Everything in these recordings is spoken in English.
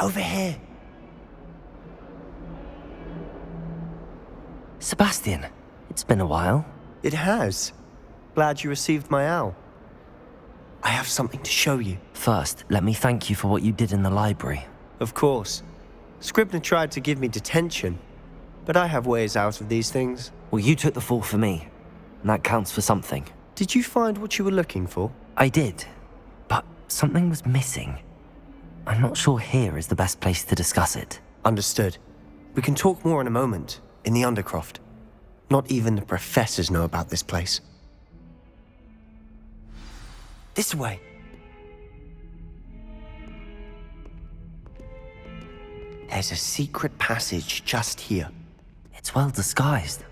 Over here. Sebastian, it's been a while. It has. Glad you received my owl. I have something to show you. First, let me thank you for what you did in the library. Of course. Scribner tried to give me detention, but I have ways out of these things. Well, you took the fall for me, and that counts for something. Did you find what you were looking for? I did, but something was missing. I'm not sure here is the best place to discuss it. Understood. We can talk more in a moment, in the Undercroft. Not even the professors know about this place. This way. There's a secret passage just here. It's well disguised.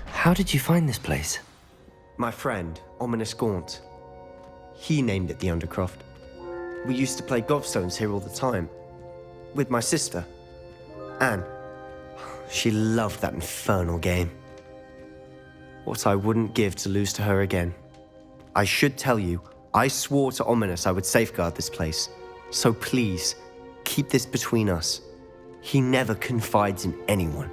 How did you find this place? My friend, Ominous Gaunt. He named it the Undercroft. We used to play gobstones here all the time. With my sister, Anne. She loved that infernal game. What I wouldn't give to lose to her again. I should tell you, I swore to Ominous I would safeguard this place. So please, keep this between us. He never confides in anyone.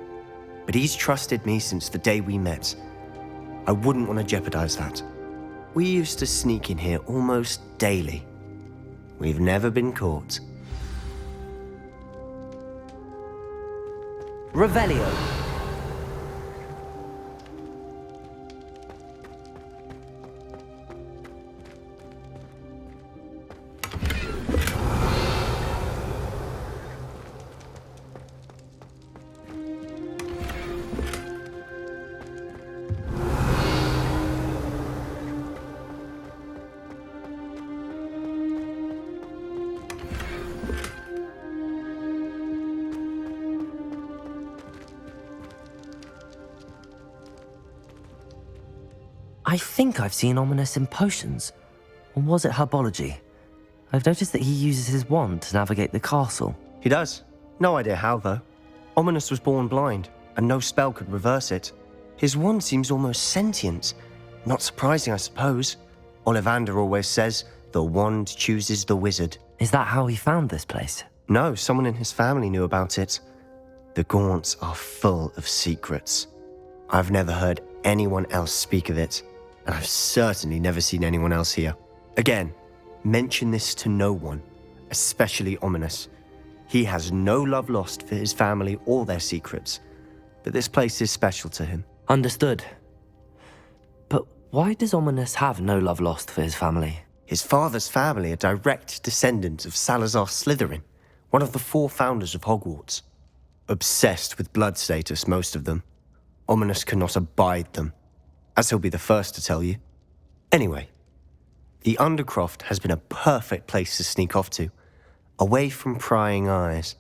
But he's trusted me since the day we met. I wouldn't want to jeopardize that. We used to sneak in here almost daily. We've never been caught. Revelio. I think I've seen Ominous in potions. Or was it herbology? I've noticed that he uses his wand to navigate the castle. He does. No idea how, though. Ominous was born blind, and no spell could reverse it. His wand seems almost sentient. Not surprising, I suppose. Ollivander always says, the wand chooses the wizard. Is that how he found this place? No, someone in his family knew about it. The Gaunts are full of secrets. I've never heard anyone else speak of it. And I've certainly never seen anyone else here. Again, mention this to no one, especially Ominous. He has no love lost for his family or their secrets, but this place is special to him. Understood. But why does Ominous have no love lost for his family? His father's family are direct descendants of Salazar Slytherin, one of the 4 founders of Hogwarts. Obsessed with blood status, most of them. Ominous cannot abide them, as he'll be the first to tell you. Anyway, the Undercroft has been a perfect place to sneak off to, away from prying eyes,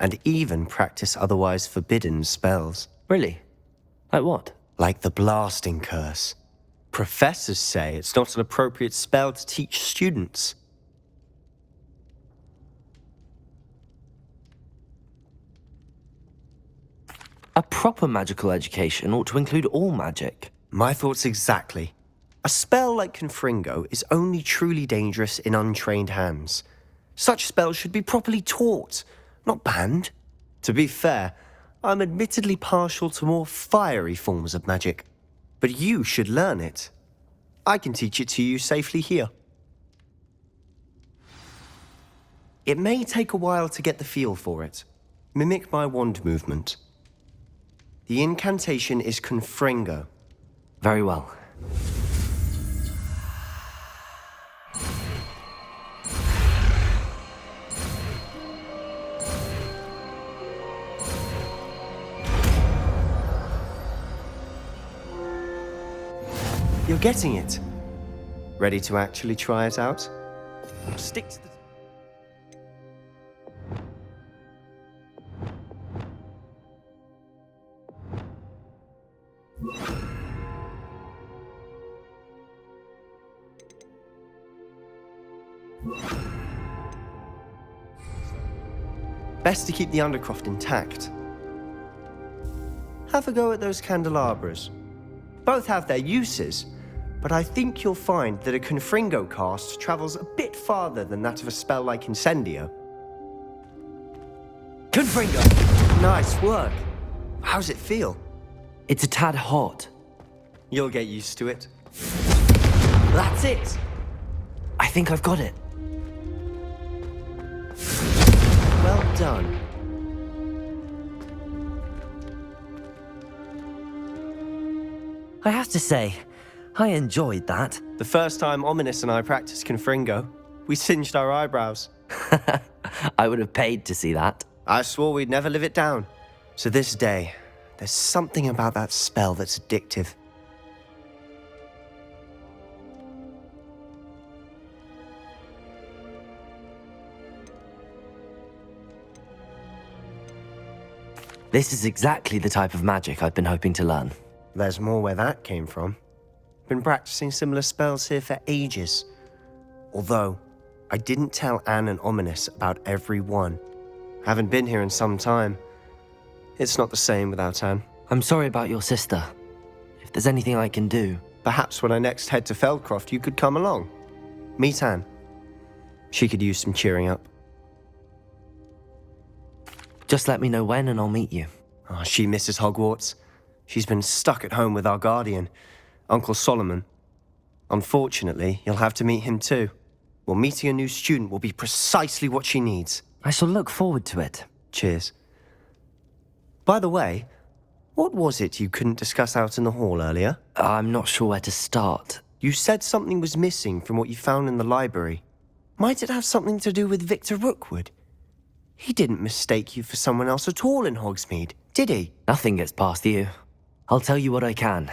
and even practice otherwise forbidden spells. Really? Like what? Like the blasting curse. Professors say it's not an appropriate spell to teach students. A proper magical education ought to include all magic. My thoughts exactly. A spell like Confringo is only truly dangerous in untrained hands. Such spells should be properly taught, not banned. To be fair, I'm admittedly partial to more fiery forms of magic. But you should learn it. I can teach it to you safely here. It may take a while to get the feel for it. Mimic my wand movement. The incantation is Confringo. Very well. You're getting it. Ready to actually try it out? Stick to the... Best to keep the Undercroft intact. Have a go at those candelabras. Both have their uses, but I think you'll find that a Confringo cast travels a bit farther than that of a spell like Incendio. Confringo! Nice work. How's it feel? It's a tad hot. You'll get used to it. That's it! I think I've got it. Well done. I have to say, I enjoyed that. The first time Ominous and I practiced Confringo, we singed our eyebrows. I would have paid to see that. I swore we'd never live it down. So this day, there's something about that spell that's addictive. This is exactly the type of magic I've been hoping to learn. There's more where that came from. Been practicing similar spells here for ages. Although, I didn't tell Anne and Ominous about every one. Haven't been here in some time. It's not the same without Anne. I'm sorry about your sister. If there's anything I can do... Perhaps when I next head to Feldcroft, you could come along. Meet Anne. She could use some cheering up. Just let me know when and I'll meet you. Oh, she misses Hogwarts. She's been stuck at home with our guardian, Uncle Solomon. Unfortunately, you'll have to meet him too. Well, meeting a new student will be precisely what she needs. I shall look forward to it. Cheers. By the way, what was it you couldn't discuss out in the hall earlier? I'm not sure where to start. You said something was missing from what you found in the library. Might it have something to do with Victor Rookwood? He didn't mistake you for someone else at all in Hogsmeade, did he? Nothing gets past you. I'll tell you what I can.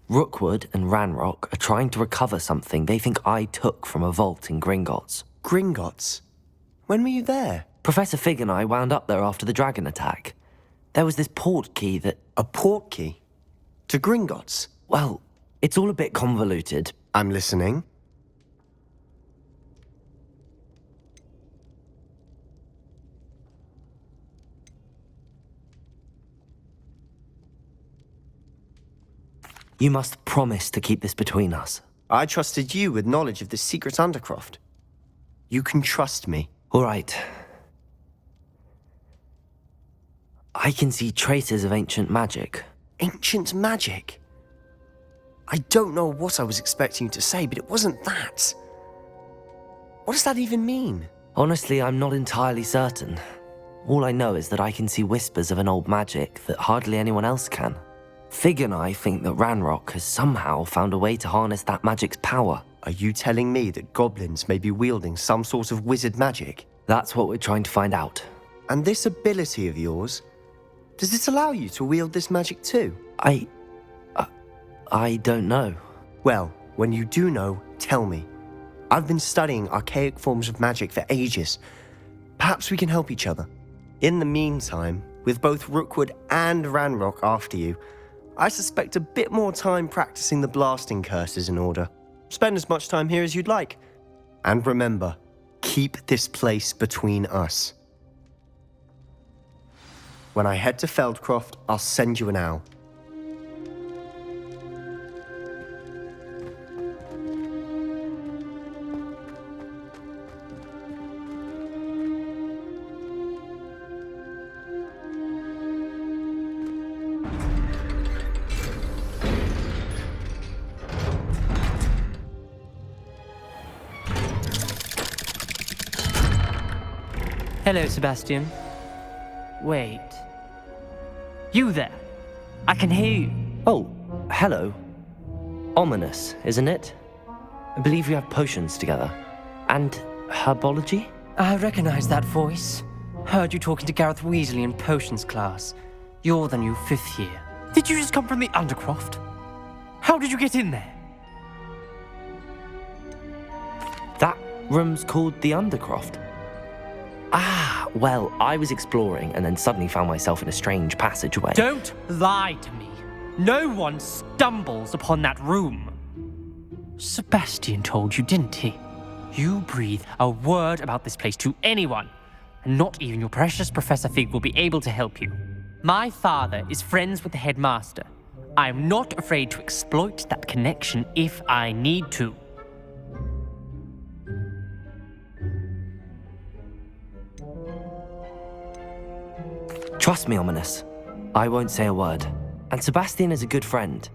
Rookwood and Ranrock are trying to recover something they think I took from a vault in Gringotts. Gringotts? When were you there? Professor Fig and I wound up there after the dragon attack. There was this port key that... A port key? To Gringotts? Well, it's all a bit convoluted. I'm listening. You must promise to keep this between us. I trusted you with knowledge of the secret Undercroft. You can trust me. All right. I can see traces of ancient magic. Ancient magic? I don't know what I was expecting you to say, but it wasn't that. What does that even mean? Honestly, I'm not entirely certain. All I know is that I can see whispers of an old magic that hardly anyone else can. Fig and I think that Ranrock has somehow found a way to harness that magic's power. Are you telling me that goblins may be wielding some sort of wizard magic? That's what we're trying to find out. And this ability of yours, does it allow you to wield this magic too? I don't know. Well, when you do know, tell me. I've been studying archaic forms of magic for ages. Perhaps we can help each other. In the meantime, with both Rookwood and Ranrock after you, I suspect a bit more time practicing the blasting curse is in order. Spend as much time here as you'd like. And remember, keep this place between us. When I head to Feldcroft, I'll send you an owl. Hello, Sebastian. Wait. You there? I can hear you. Oh, hello. Ominous, isn't it? I believe we have potions together. And herbology? I recognize that voice. Heard you talking to Gareth Weasley in potions class. You're the new 5th year. Did you just come from the Undercroft? How did you get in there? That room's called the Undercroft. Ah, well, I was exploring and then suddenly found myself in a strange passageway. Don't lie to me. No one stumbles upon that room. Sebastian told you, didn't he? you breathe a word about this place to anyone, and not even your precious Professor Fig will be able to help you. My father is friends with the headmaster. I am not afraid to exploit that connection if I need to. Trust me, Ominous. I won't say a word. And Sebastian is a good friend.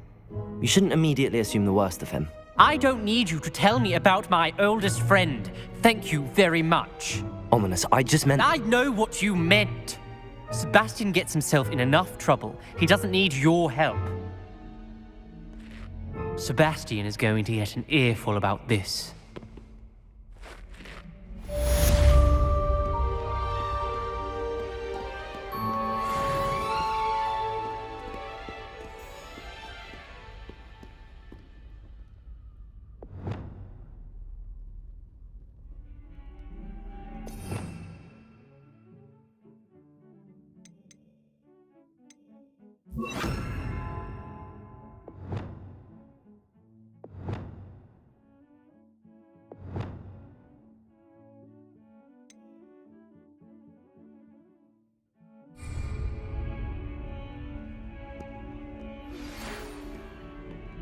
You shouldn't immediately assume the worst of him. I don't need you to tell me about my oldest friend. Thank you very much. Ominous, I just meant... I know what you meant. Sebastian gets himself in enough trouble. He doesn't need your help. Sebastian is going to get an earful about this.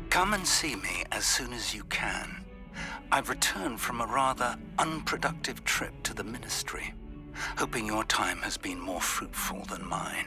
Come and see me as soon as you can. I've returned from a rather unproductive trip to the Ministry, hoping your time has been more fruitful than mine.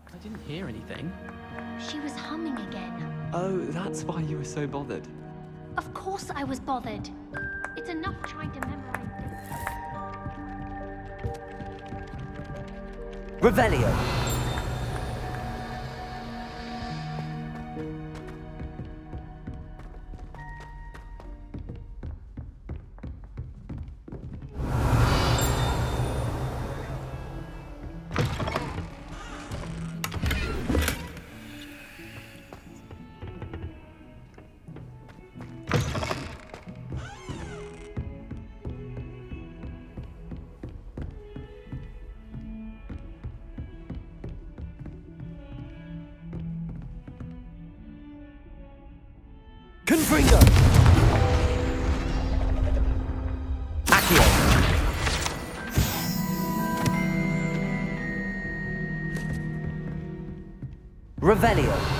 I didn't hear anything. She was humming again. Oh, that's why you were so bothered. Of course I was bothered. It's enough trying to memorize things. Revelio! Confringo! Accio! Revelio!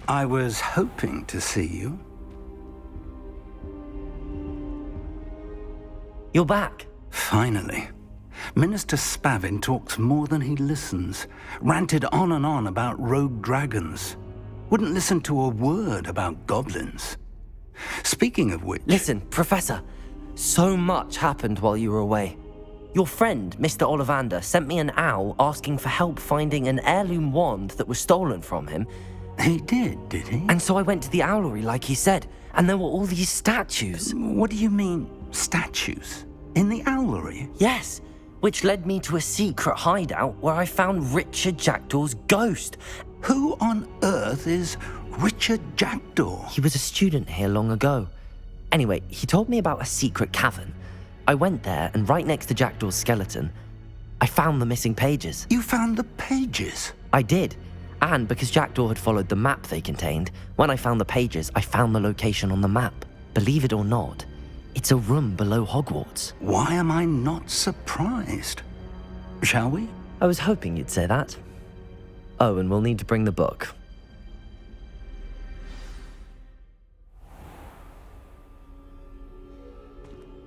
I was hoping to see you. You're back. Finally. Minister Spavin talks more than he listens. Ranted on and on about rogue dragons. Wouldn't listen to a word about goblins. Speaking of which... Listen, Professor. So much happened while you were away. Your friend, Mr. Ollivander, sent me an owl asking for help finding an heirloom wand that was stolen from him. He did he? And so I went to the owlery like he said, and there were all these statues. What do you mean, statues? In the owlery? Yes, which led me to a secret hideout where I found Richard Jackdaw's ghost. Who on earth is Richard Jackdaw? He was a student here long ago. Anyway, he told me about a secret cavern. I went there, and right next to Jackdaw's skeleton, I found the missing pages. You found the pages? I did. And because Jackdaw had followed the map they contained, when I found the pages, I found the location on the map. Believe it or not, it's a room below Hogwarts. Why am I not surprised? Shall we? I was hoping you'd say that. Oh, and we'll need to bring the book.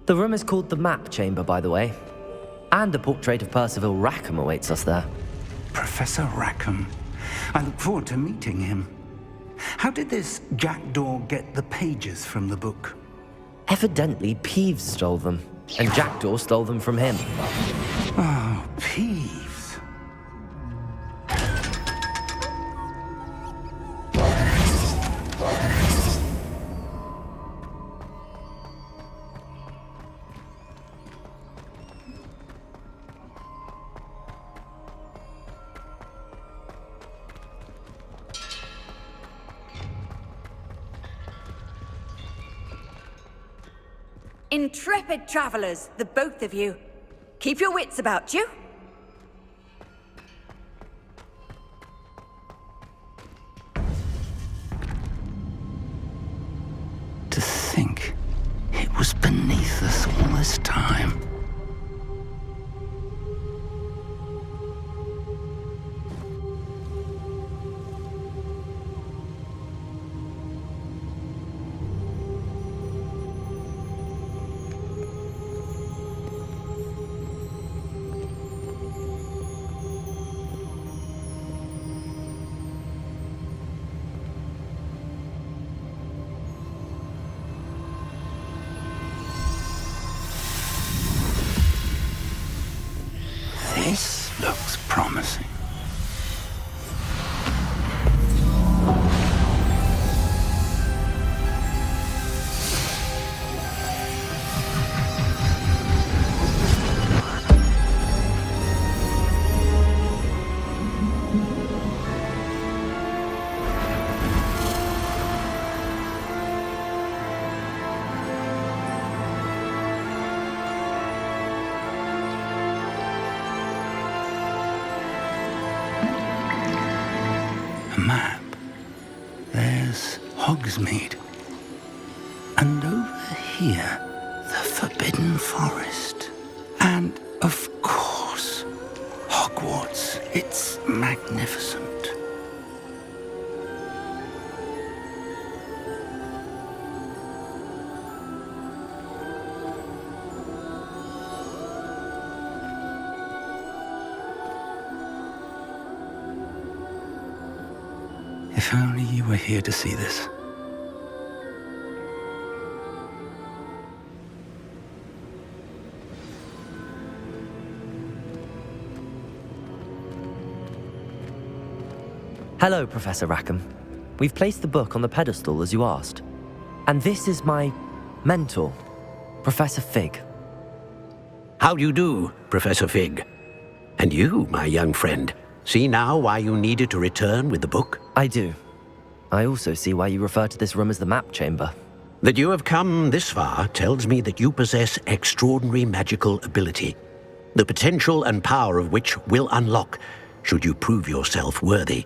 The room is called the Map Chamber, by the way. And a portrait of Percival Rackham awaits us there. Professor Rackham. I look forward to meeting him. How did this jackdaw get the pages from the book? Evidently, Peeves stole them, and Jackdaw stole them from him. Oh, Peeves. Intrepid travelers, the both of you. Keep your wits about you. To think it was beneath us all this time. This looks promising. A map. There's Hogsmeade. And over here, the Forbidden Forest. And, of course, Hogwarts. It's magnificent. If only you were here to see this. Hello, Professor Rackham. We've placed the book on the pedestal as you asked. And this is my mentor, Professor Fig. How do you do, Professor Fig? And you, my young friend, see now why you needed to return with the book? I do. I also see why you refer to this room as the map chamber. That you have come this far tells me that you possess extraordinary magical ability, the potential and power of which will unlock should you prove yourself worthy.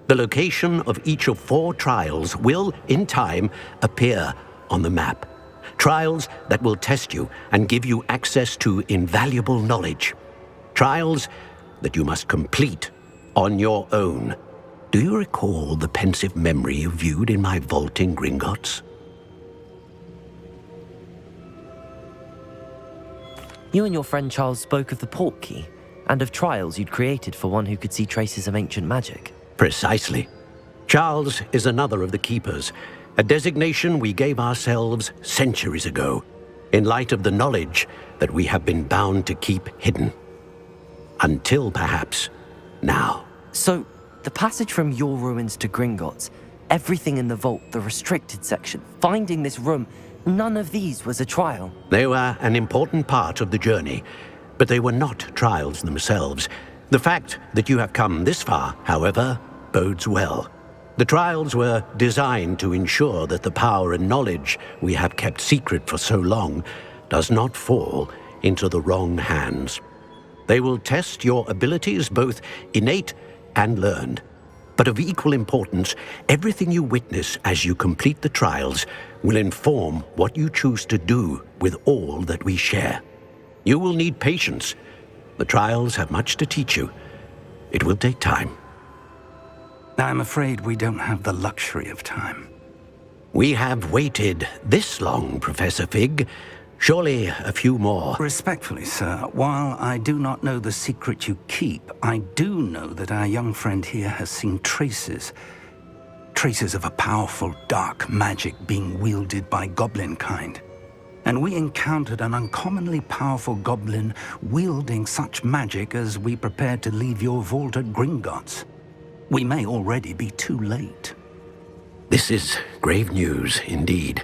The location of each of 4 trials will, in time, appear on the map. Trials that will test you and give you access to invaluable knowledge. Trials that you must complete on your own. Do you recall the pensive memory you viewed in my vault in Gringotts? You and your friend Charles spoke of the portkey, and of trials you'd created for one who could see traces of ancient magic. Precisely. Charles is another of the keepers, a designation we gave ourselves centuries ago, in light of the knowledge that we have been bound to keep hidden. Until perhaps now. So, the passage from your ruins to Gringotts, everything in the vault, the restricted section, finding this room, none of these was a trial. They were an important part of the journey, but they were not trials themselves. The fact that you have come this far, however, bodes well. The trials were designed to ensure that the power and knowledge we have kept secret for so long does not fall into the wrong hands. They will test your abilities, both innate and learned. But of equal importance, everything you witness as you complete the trials will inform what you choose to do with all that we share. You will need patience. The trials have much to teach you. It will take time. I'm afraid we don't have the luxury of time. We have waited this long, Professor Fig. Surely a few more. Respectfully, sir, while I do not know the secret you keep, I do know that our young friend here has seen traces. traces of a powerful dark magic being wielded by goblin kind. And we encountered an uncommonly powerful goblin wielding such magic as we prepared to leave your vault at Gringotts. We may already be too late. This is grave news indeed.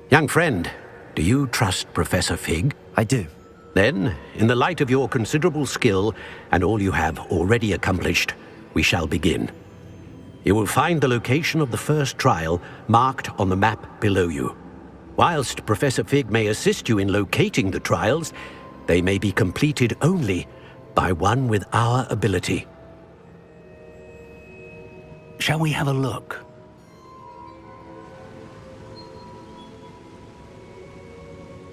Young friend, do you trust Professor Fig? I do. Then, in the light of your considerable skill and all you have already accomplished, we shall begin. You will find the location of the first trial marked on the map below you. Whilst Professor Fig may assist you in locating the trials, they may be completed only by one with our ability. Shall we have a look?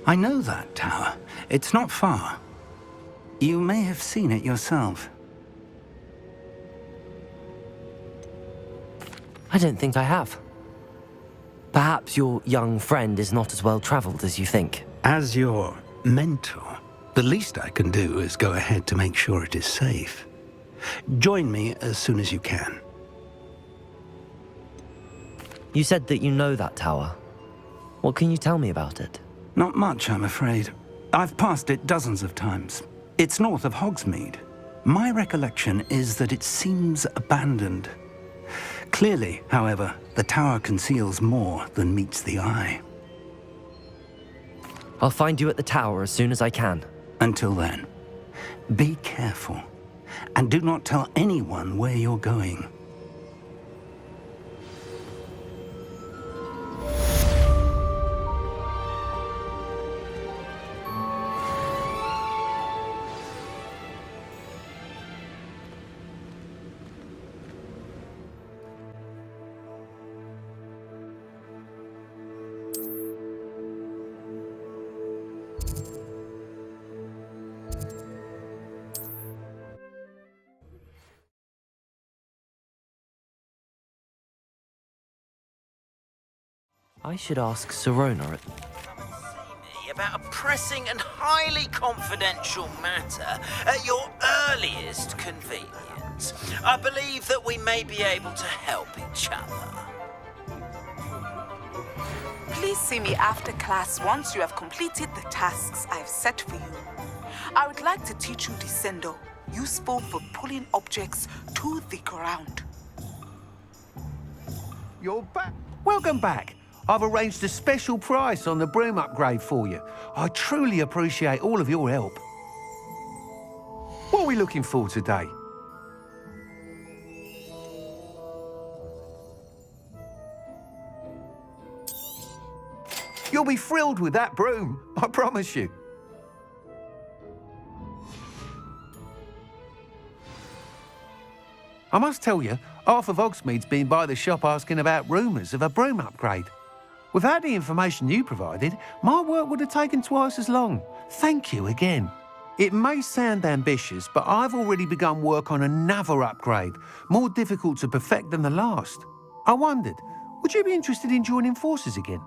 I know that tower. It's not far. You may have seen it yourself. I don't think I have. Perhaps your young friend is not as well traveled as you think. As your mentor, the least I can do is go ahead to make sure it is safe. Join me as soon as you can. You said that you know that tower. What can you tell me about it? Not much, I'm afraid. I've passed it dozens of times. It's north of Hogsmeade. My recollection is that it seems abandoned. Clearly, however, the tower conceals more than meets the eye. I'll find you at the tower as soon as I can. Until then, be careful, and do not tell anyone where you're going. I should ask Serona at... See me about a pressing and highly confidential matter at your earliest convenience. I believe that we may be able to help each other. Please see me after class once you have completed the tasks I've set for you. I would like to teach you Descendo, useful for pulling objects to the ground. You're back. Welcome back. I've arranged a special price on the Broom upgrade for you. I truly appreciate all of your help. What are we looking for today? You'll be thrilled with that broom, I promise you. I must tell you, half of Hogsmeade's been by the shop asking about rumours of a broom upgrade. Without the information you provided, my work would have taken twice as long. Thank you again. It may sound ambitious, but I've already begun work on another upgrade, more difficult to perfect than the last. I wondered, would you be interested in joining forces again?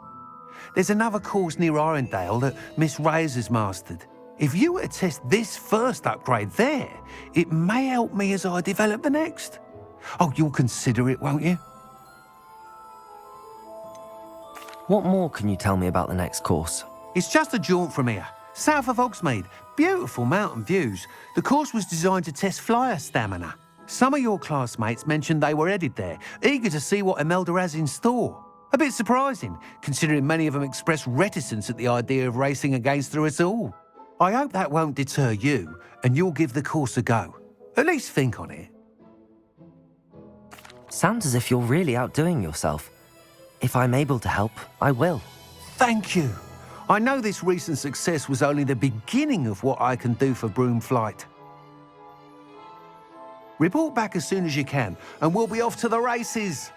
There's another course near Arendelle that Miss Reyes has mastered. If you were to test this first upgrade there, it may help me as I develop the next. Oh, you'll consider it, won't you? What more can you tell me about the next course? It's just a jaunt from here, south of Hogsmeade. Beautiful mountain views. The course was designed to test flyer stamina. Some of your classmates mentioned they were headed there, eager to see what Imelda has in store. A bit surprising, considering many of them expressed reticence at the idea of racing against her at all. I hope that won't deter you, and you'll give the course a go. At least think on it. Sounds as if you're really outdoing yourself. If I'm able to help, I will. Thank you. I know this recent success was only the beginning of what I can do for Broom Flight. Report back as soon as you can, and we'll be off to the races.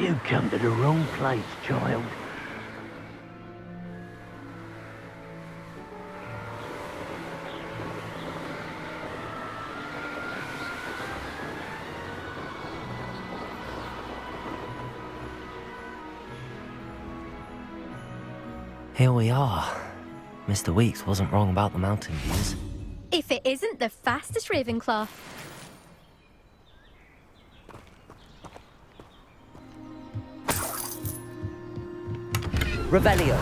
You've come to the wrong place, child. Here we are. Mr. Weeks wasn't wrong about the mountain views. If it isn't the fastest Ravenclaw. Revelio.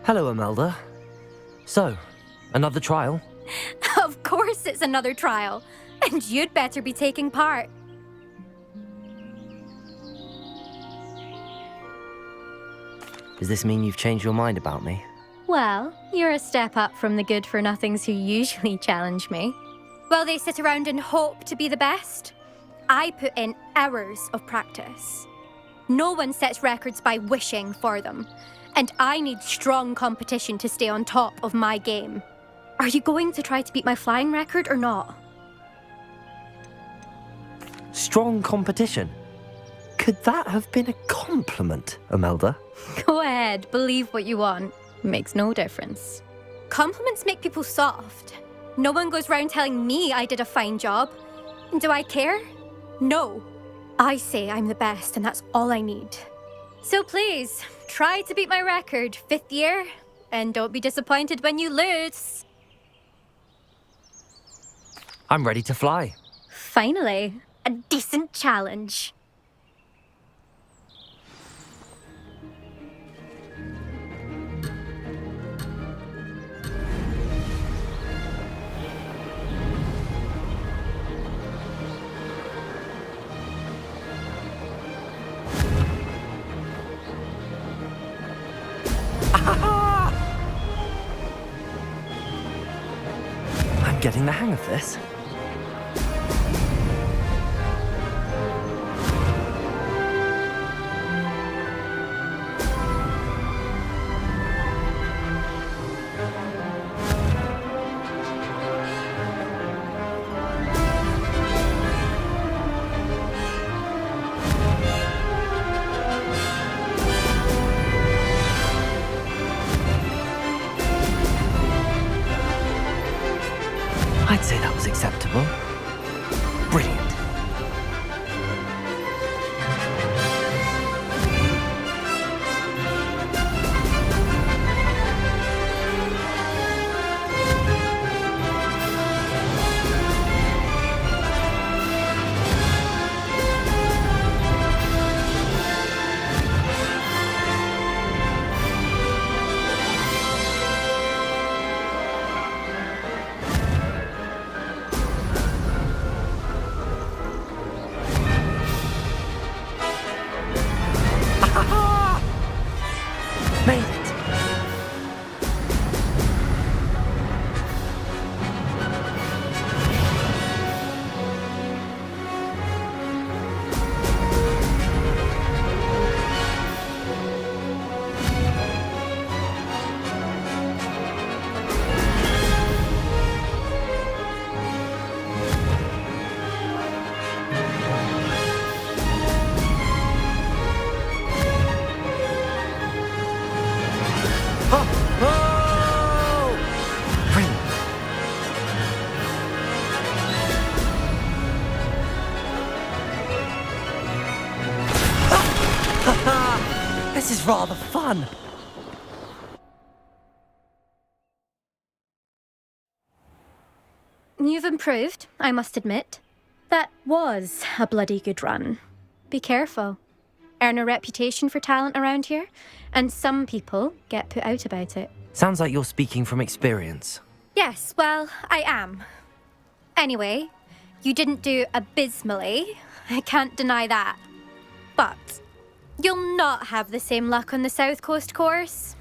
Hello, Imelda. So, another trial? Of course it's another trial. And you'd better be taking part. Does this mean you've changed your mind about me? Well, you're a step up from the good-for-nothings who usually challenge me. While they sit around and hope to be the best, I put in hours of practice. No one sets records by wishing for them, and I need strong competition to stay on top of my game. Are you going to try to beat my flying record or not? Strong competition? Could that have been a compliment, Imelda? Go ahead, believe what you want. Makes no difference. Compliments make people soft. No one goes round telling me I did a fine job. Do I care? No. I say I'm the best, and that's all I need. So please, try to beat my record, 5th year, and don't be disappointed when you lose. I'm ready to fly. Finally, a decent challenge. I'm getting the hang of this. I'd say that was acceptable. Brilliant. Made it. This is rather fun. You've improved, I must admit. That was a bloody good run. Be careful. Earn a reputation for talent around here, and some people get put out about it. Sounds like you're speaking from experience. Yes, well, I am. Anyway, you didn't do abysmally. I can't deny that. But you'll not have the same luck on the South Coast course.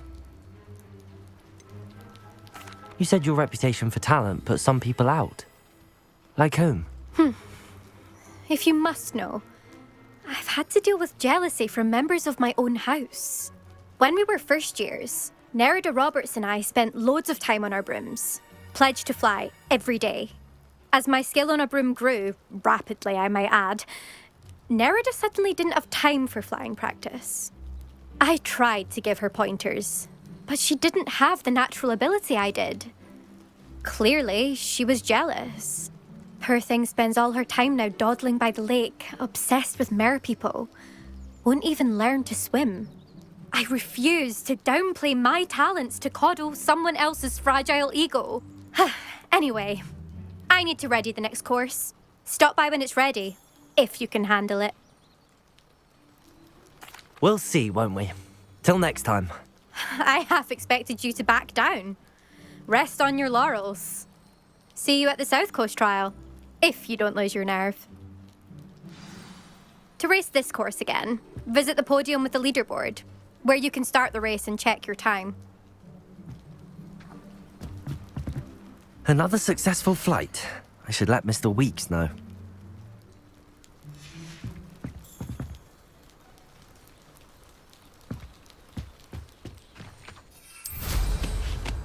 You said your reputation for talent put some people out. Like whom? If you must know, I've had to deal with jealousy from members of my own house. When we were first years, Nerida Roberts and I spent loads of time on our brooms, pledged to fly every day. As my skill on a broom grew, rapidly I might add, Nerida suddenly didn't have time for flying practice. I tried to give her pointers, but she didn't have the natural ability I did. Clearly, she was jealous. Poor thing spends all her time now dawdling by the lake, obsessed with merpeople. Won't even learn to swim. I refuse to downplay my talents to coddle someone else's fragile ego. Anyway, I need to ready the next course. Stop by when it's ready, if you can handle it. We'll see, won't we? Till next time. I half expected you to back down. Rest on your laurels. See you at the South Coast trial, if you don't lose your nerve. To race this course again, visit the podium with the leaderboard, where you can start the race and check your time. Another successful flight. I should let Mr. Weeks know.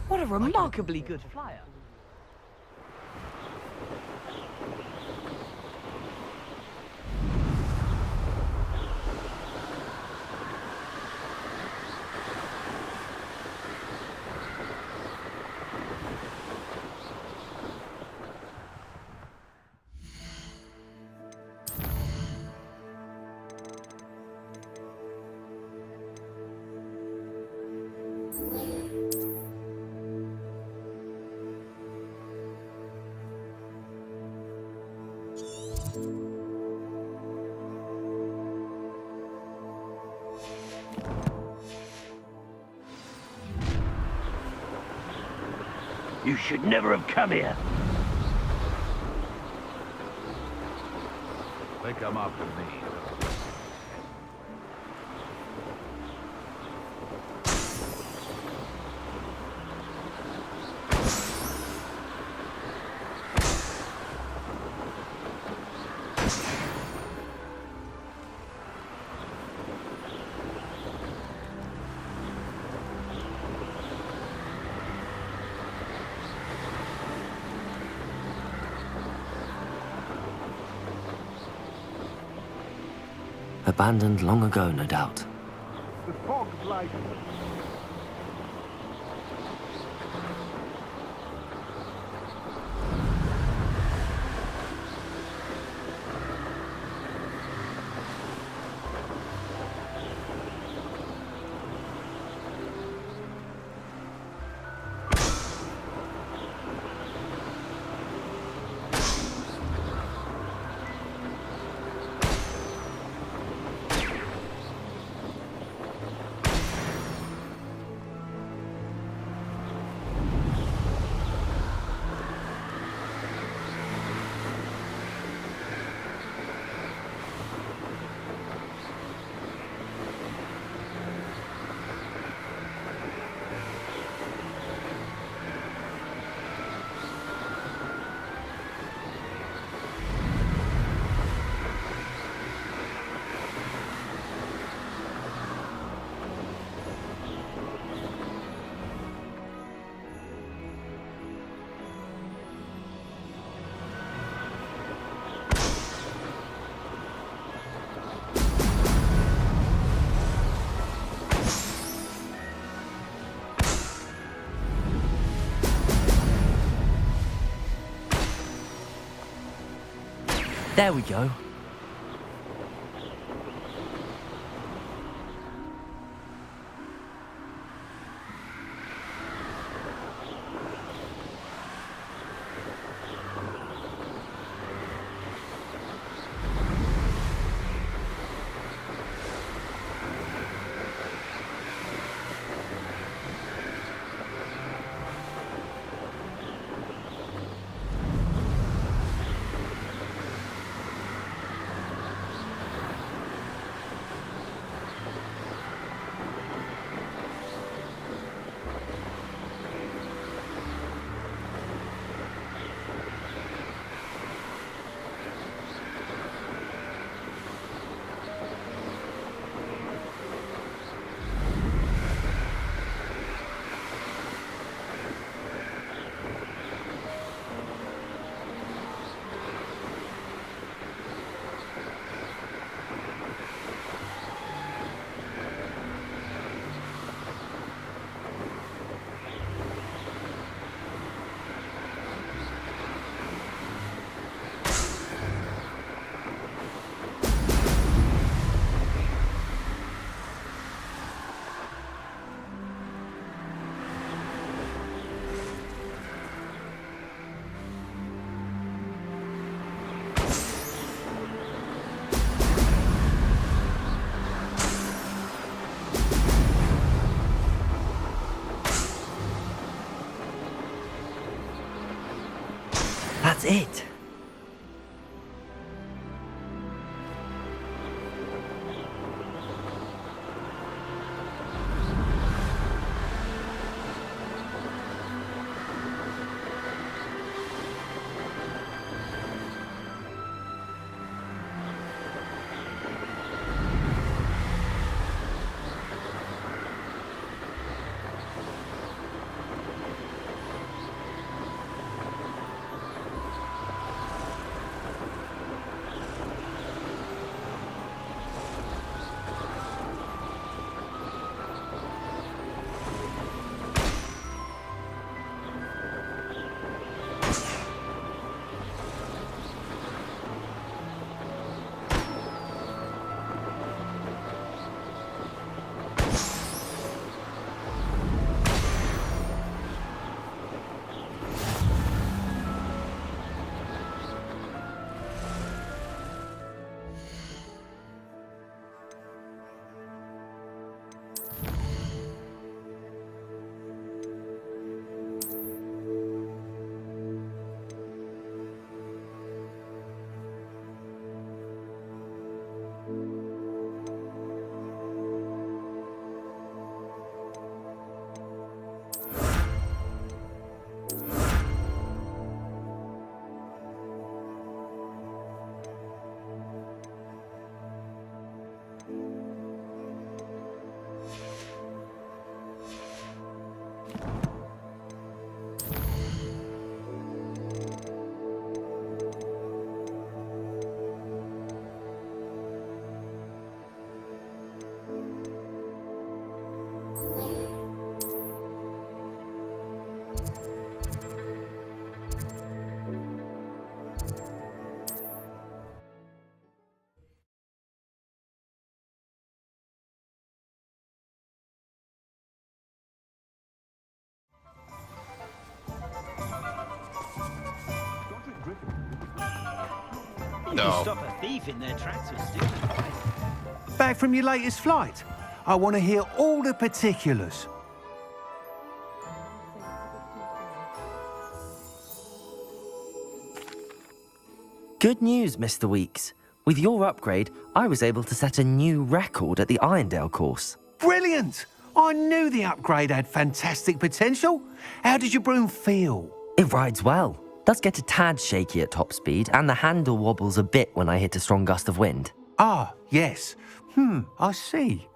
What a remarkably good flyer. You should never have come here. They come after me. Abandoned long ago, no doubt. The fog's like... There we go. That's it. No. Stop a thief in their tracks with stupid. Back from your latest flight? I want to hear all the particulars. Good news, Mr. Weeks. With your upgrade, I was able to set a new record at the Irondale course. Brilliant! I knew the upgrade had fantastic potential. How did your broom feel? It rides well. Does get a tad shaky at top speed, and the handle wobbles a bit when I hit a strong gust of wind. Ah, yes. I see.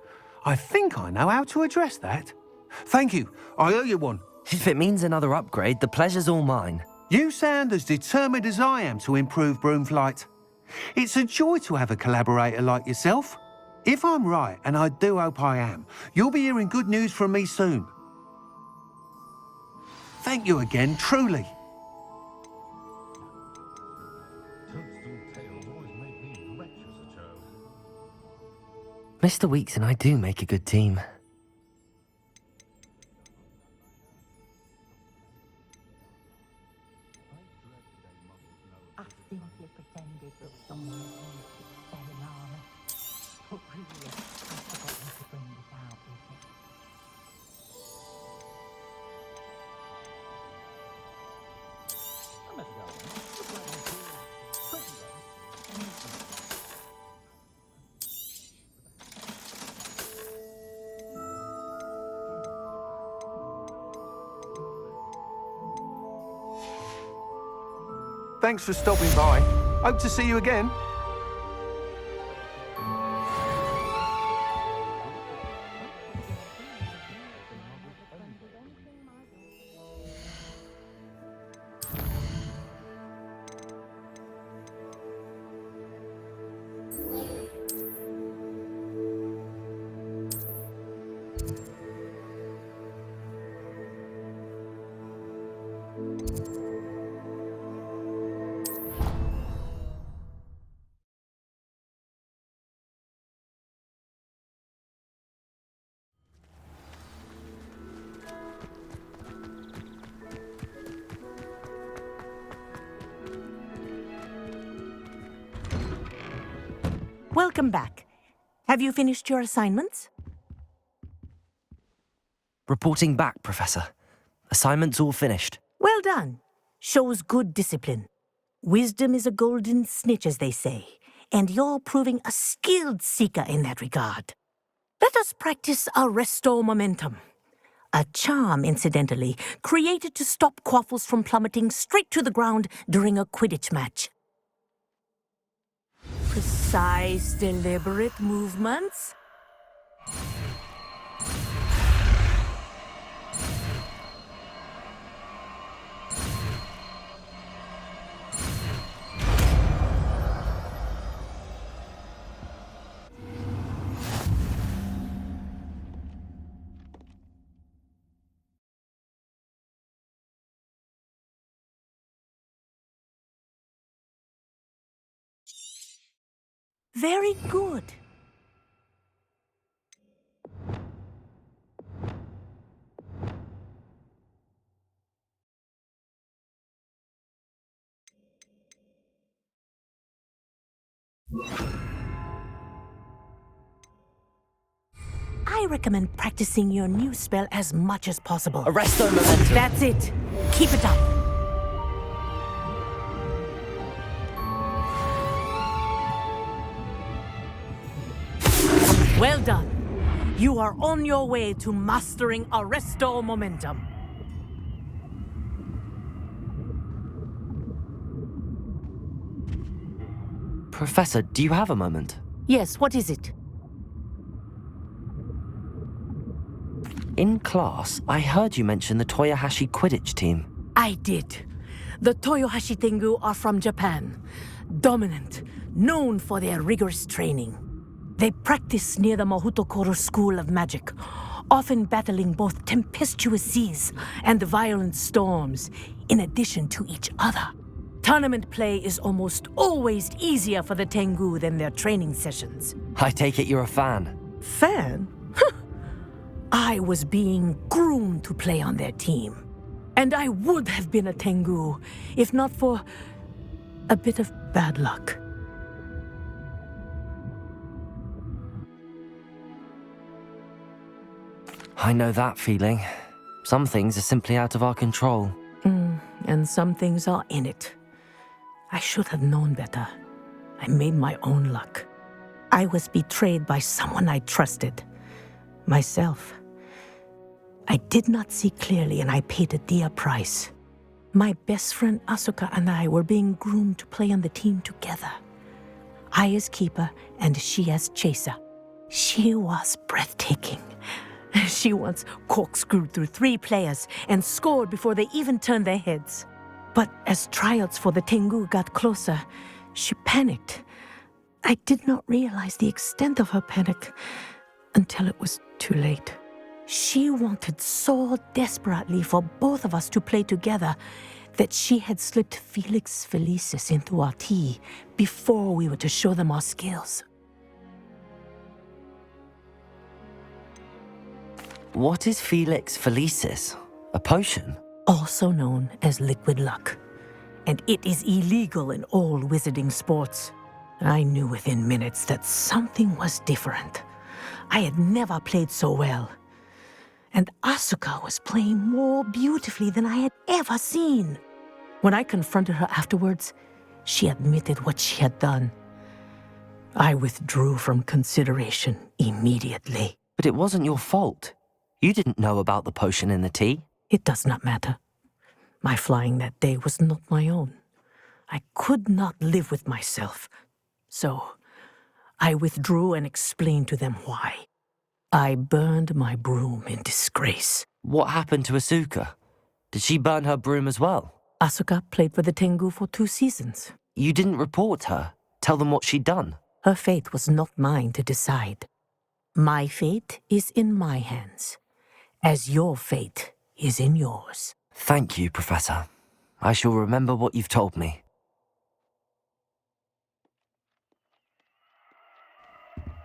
I think I know how to address that. Thank you. I owe you one. If it means another upgrade, the pleasure's all mine. You sound as determined as I am to improve broom flight. It's a joy to have a collaborator like yourself. If I'm right, and I do hope I am, you'll be hearing good news from me soon. Thank you again, truly. Mr. Weeks and I do make a good team. I simply pretended that someone was selling armor. But really, I've forgotten to bring this out with me. I must go. Look what I'm doing. Thanks for stopping by. Hope to see you again. Welcome back. Have you finished your assignments? Reporting back, Professor. Assignment's all finished. Well done. Shows good discipline. Wisdom is a golden snitch, as they say, and you're proving a skilled seeker in that regard. Let us practice Arresto Momentum. A charm, incidentally, created to stop quaffles from plummeting straight to the ground during a Quidditch match. Precise, deliberate movements. Very good. I recommend practicing your new spell as much as possible. Arresto Momentum. That's it. Keep it up. Well done. You are on your way to mastering Arresto Momentum. Professor, do you have a moment? Yes, what is it? In class, I heard you mention the Toyohashi Quidditch team. I did. The Toyohashi Tengu are from Japan. Dominant, known for their rigorous training. They practice near the Mahutokoro School of Magic, often battling both tempestuous seas and violent storms, in addition to each other. Tournament play is almost always easier for the Tengu than their training sessions. I take it you're a fan. Fan? I was being groomed to play on their team. And I would have been a Tengu, if not for a bit of bad luck. I know that feeling. Some things are simply out of our control. And some things are in it. I should have known better. I made my own luck. I was betrayed by someone I trusted. Myself. I did not see clearly and I paid a dear price. My best friend Asuka and I were being groomed to play on the team together. I as keeper and she as chaser. She was breathtaking. She once corkscrewed through 3 players and scored before they even turned their heads. But as tryouts for the Tengu got closer, she panicked. I did not realize the extent of her panic until it was too late. She wanted so desperately for both of us to play together that she had slipped Felix Felicis into our tea before we were to show them our skills. What is Felix Felicis? A potion? Also known as liquid luck. And it is illegal in all wizarding sports. I knew within minutes that something was different. I had never played so well. And Asuka was playing more beautifully than I had ever seen. When I confronted her afterwards, she admitted what she had done. I withdrew from consideration immediately. But it wasn't your fault. You didn't know about the potion in the tea. It does not matter. My flying that day was not my own. I could not live with myself. So, I withdrew and explained to them why. I burned my broom in disgrace. What happened to Asuka? Did she burn her broom as well? Asuka played for the Tengu for 2 seasons. You didn't report her? Tell them what she'd done? Her fate was not mine to decide. My fate is in my hands, as your fate is in yours. Thank you, Professor. I shall remember what you've told me.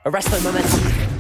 Arresto Momentum.